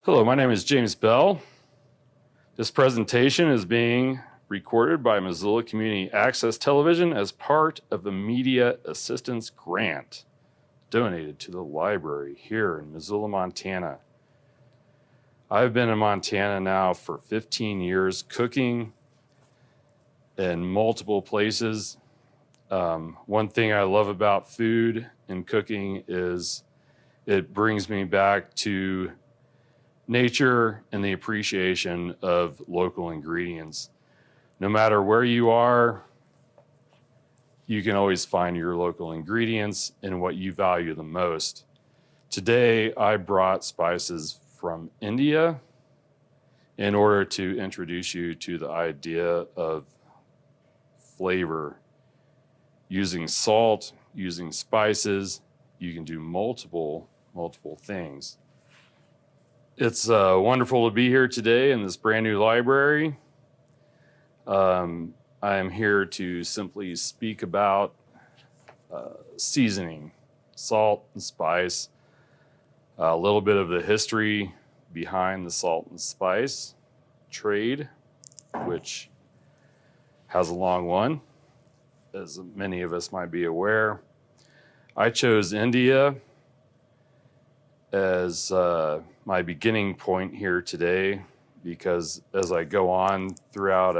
Hello, my name is James Bell. This presentation is being recorded by Missoula Community Access Television as part of a media assistance grant donated to the library here in Missoula, Montana. I've been in Montana now for 15 years, cooking in multiple places. One thing I love about food and cooking is it brings me back to nature and the appreciation of local ingredients. No matter where you are, you can always find your local ingredients and what you value the most. Today, I brought spices from India in order to introduce you to the idea of flavor. Using salt, using spices, you can do multiple things. It's wonderful to be here today in this brand new library. I am here to simply speak about seasoning, salt and spice, a little bit of the history behind the salt and spice trade, which has a long one, as many of us might be aware. I chose India as my beginning point here today because as I go on throughout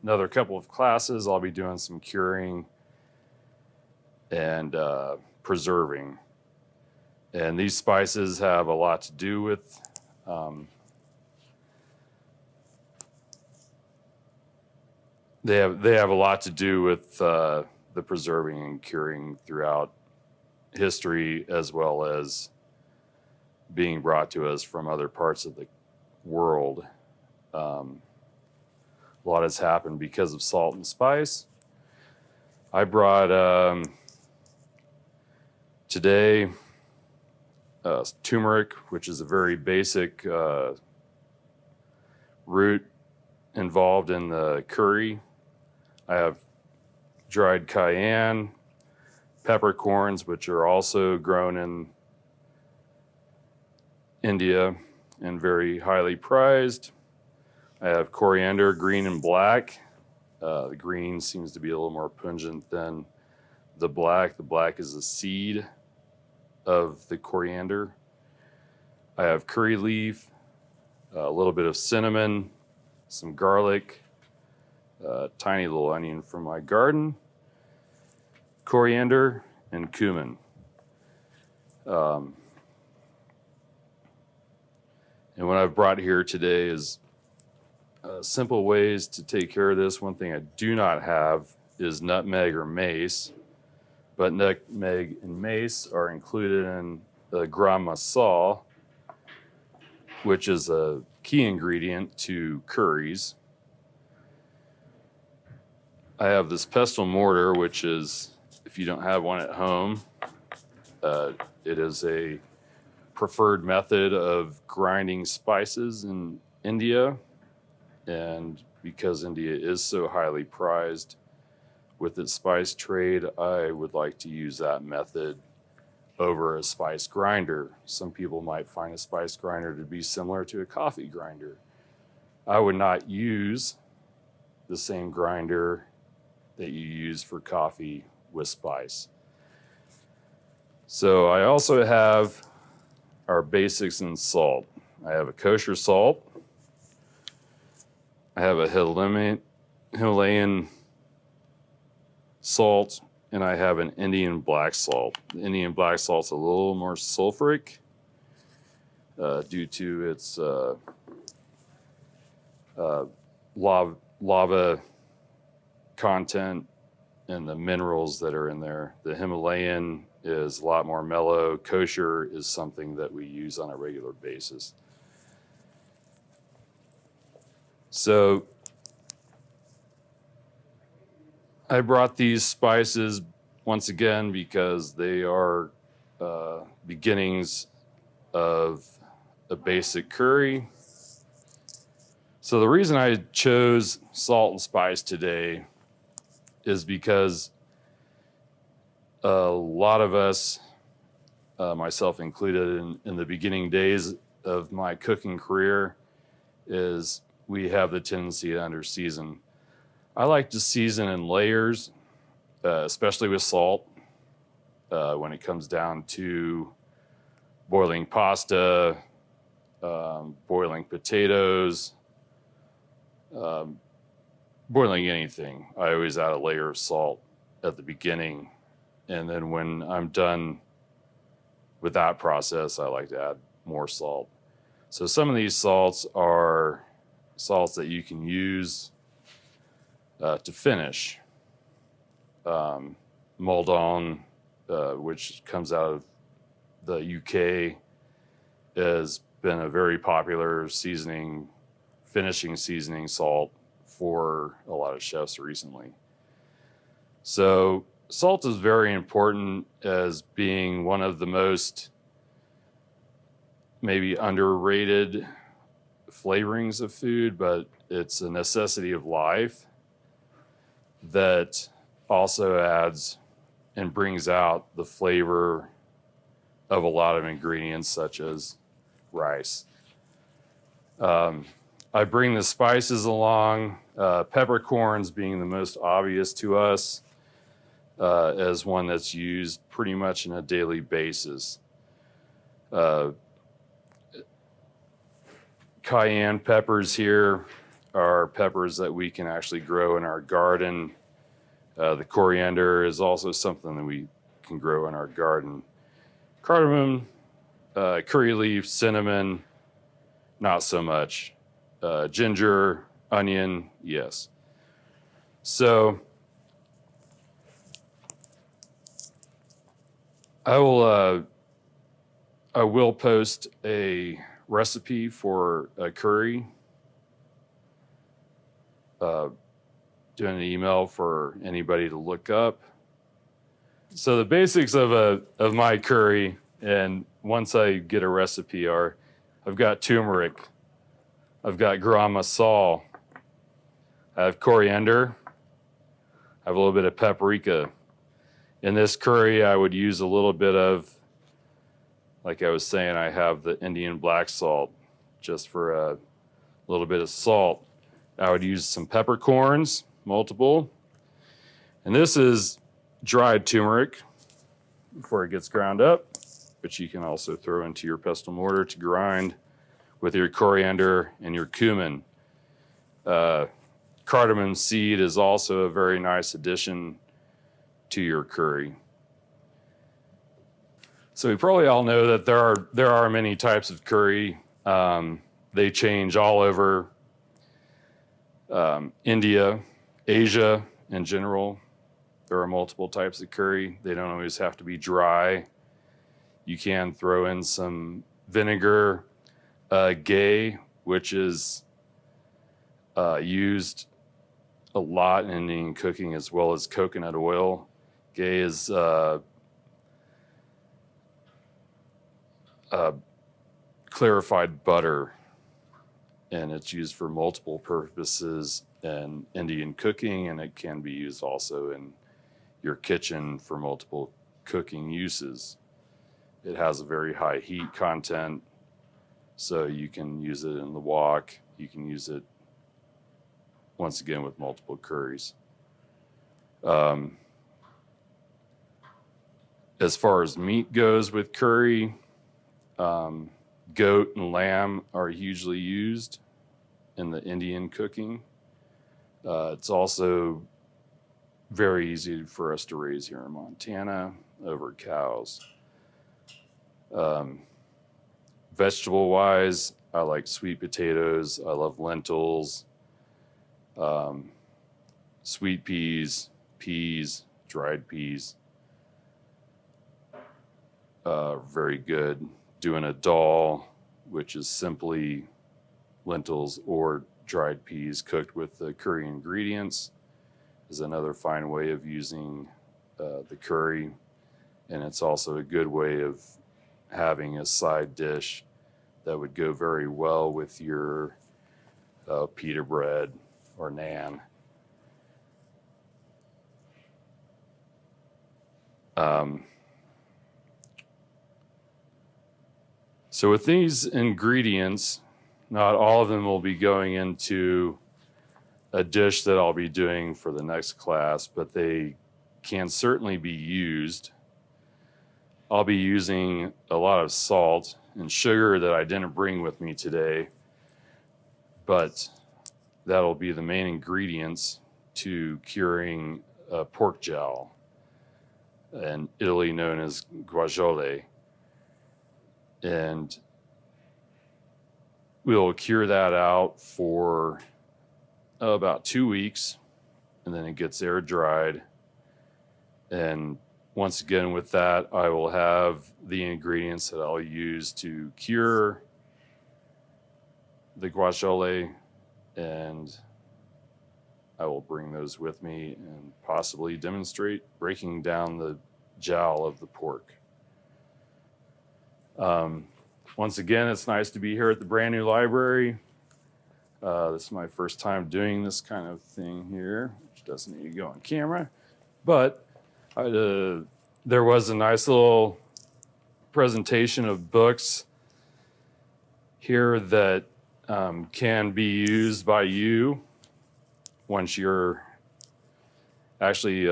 another couple of classes, I'll be doing some curing and preserving. And these spices have a lot to do with they have a lot to do with the preserving and curing throughout history, as well as being brought to us from other parts of the world. A lot has happened because of salt and spice. I brought today tumric, which is a very basic root involved in the curry. I have dried cayenne, peppercorns, which are also grown in India and very highly prized. I have coriander, green and black. The green seems to be a little more pungent than the black. The black is the seed of the coriander. I have curry leaf, a little bit of cinnamon, some garlic, a tiny little onion from my garden, coriander, and cumin. And what I've brought here today is simple ways to take care of this. One thing I do not have is nutmeg or mace, but nutmeg and mace are included in the garam masala, which is a key ingredient to curries. I have this pestle mortar, which is, if you don't have one at home, it is a preferred method of grinding spices in India. And because India is so highly prized with its spice trade, I would like to use that method over a spice grinder. Some people might find a spice grinder to be similar to a coffee grinder. I would not use the same grinder that you use for coffee with spice. So I also have our basics in salt. I have a kosher salt. I have a Himalayan salt, and I have an Indian black salt. The Indian black salt's a little more sulfuric due to its lava content and the minerals that are in there. The Himalayan is a lot more mellow. Kosher is something that we use on a regular basis. So I brought these spices once again because they are beginnings of a basic curry. So the reason I chose salt and spice today is because a lot of us, myself included, in the beginning days of my cooking career is we have the tendency to under-season. I like to season in layers, especially with salt. When it comes down to boiling pasta, boiling potatoes, boiling anything, I always add a layer of salt at the beginning. And then when I'm done with that process, I like to add more salt. So some of these salts are salts that you can use to finish. Maldon, which comes out of the UK, has been a very popular finishing seasoning salt for a lot of chefs recently. So salt is very important as being one of the most maybe underrated flavorings of food, but it's a necessity of life that also adds and brings out the flavor of a lot of ingredients such as rice. I bring the spices along, peppercorns being the most obvious to us as one that's used pretty much on a daily basis. Cayenne peppers here are peppers that we can actually grow in our garden. The coriander is also something that we can grow in our garden. Cardamom, curry leaf, cinnamon, not so much. Ginger, onion, yes. So I will post a recipe for a curry. Doing an email for anybody to look up. So the basics of my curry, and once I get a recipe, are I've got turmeric, I've got garam masala, I have coriander, I have a little bit of paprika. In this curry, I would use a little bit of, like I was saying, I have the Indian black salt just for a little bit of salt. I would use some peppercorns, multiple. And this is dried turmeric before it gets ground up, which you can also throw into your pestle mortar to grind with your coriander and your cumin. Cardamom seed is also a very nice addition to your curry. So we probably all know that there are many types of curry. They change all over India, Asia in general. There are multiple types of curry. They don't always have to be dry. You can throw in some vinegar, ghee, which is used a lot in Indian cooking, as well as coconut oil. Ghee is clarified butter, and it's used for multiple purposes in Indian cooking, and it can be used also in your kitchen for multiple cooking uses. It has a very high heat content, so you can use it in the wok. You can use it, once again, with multiple curries. As far as meat goes with curry, goat and lamb are hugely used in the Indian cooking. It's also very easy for us to raise here in Montana over cows. Vegetable-wise, I like sweet potatoes. I love lentils, sweet peas, dried peas. Very good. Doing a dhal, which is simply lentils or dried peas cooked with the curry ingredients, is another fine way of using the curry. And it's also a good way of having a side dish that would go very well with your pita bread or naan. So with these ingredients, not all of them will be going into a dish that I'll be doing for the next class, but they can certainly be used. I'll be using a lot of salt and sugar that I didn't bring with me today, but that'll be the main ingredients to curing pork jowl, in Italy known as guanciale. And we'll cure that out for about 2 weeks, and then it gets air dried. And once again, with that, I will have the ingredients that I'll use to cure the guanciale, and I will bring those with me and possibly demonstrate breaking down the jowl of the pork. Once again, it's nice to be here at the brand new library. This is my first time doing this kind of thing here, which doesn't need to go on camera. But there was a nice little presentation of books here that can be used by you once you're actually,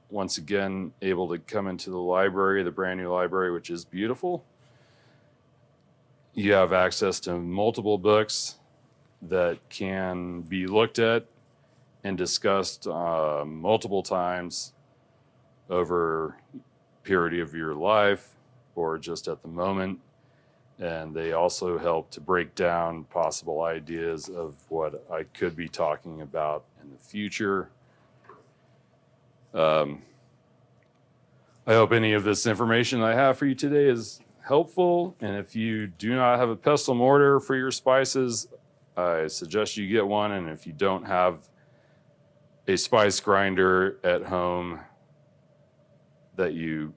once again, able to come into the library, the brand new library, which is beautiful. You have access to multiple books that can be looked at and discussed multiple times over a period of your life or just at the moment. And they also help to break down possible ideas of what I could be talking about in the future. I hope any of this information I have for you today is helpful. And if you do not have a pestle mortar for your spices, I suggest you get one. And if you don't have a spice grinder at home that you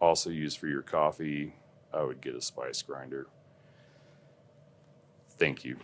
also use for your coffee, I would get a spice grinder. Thank you.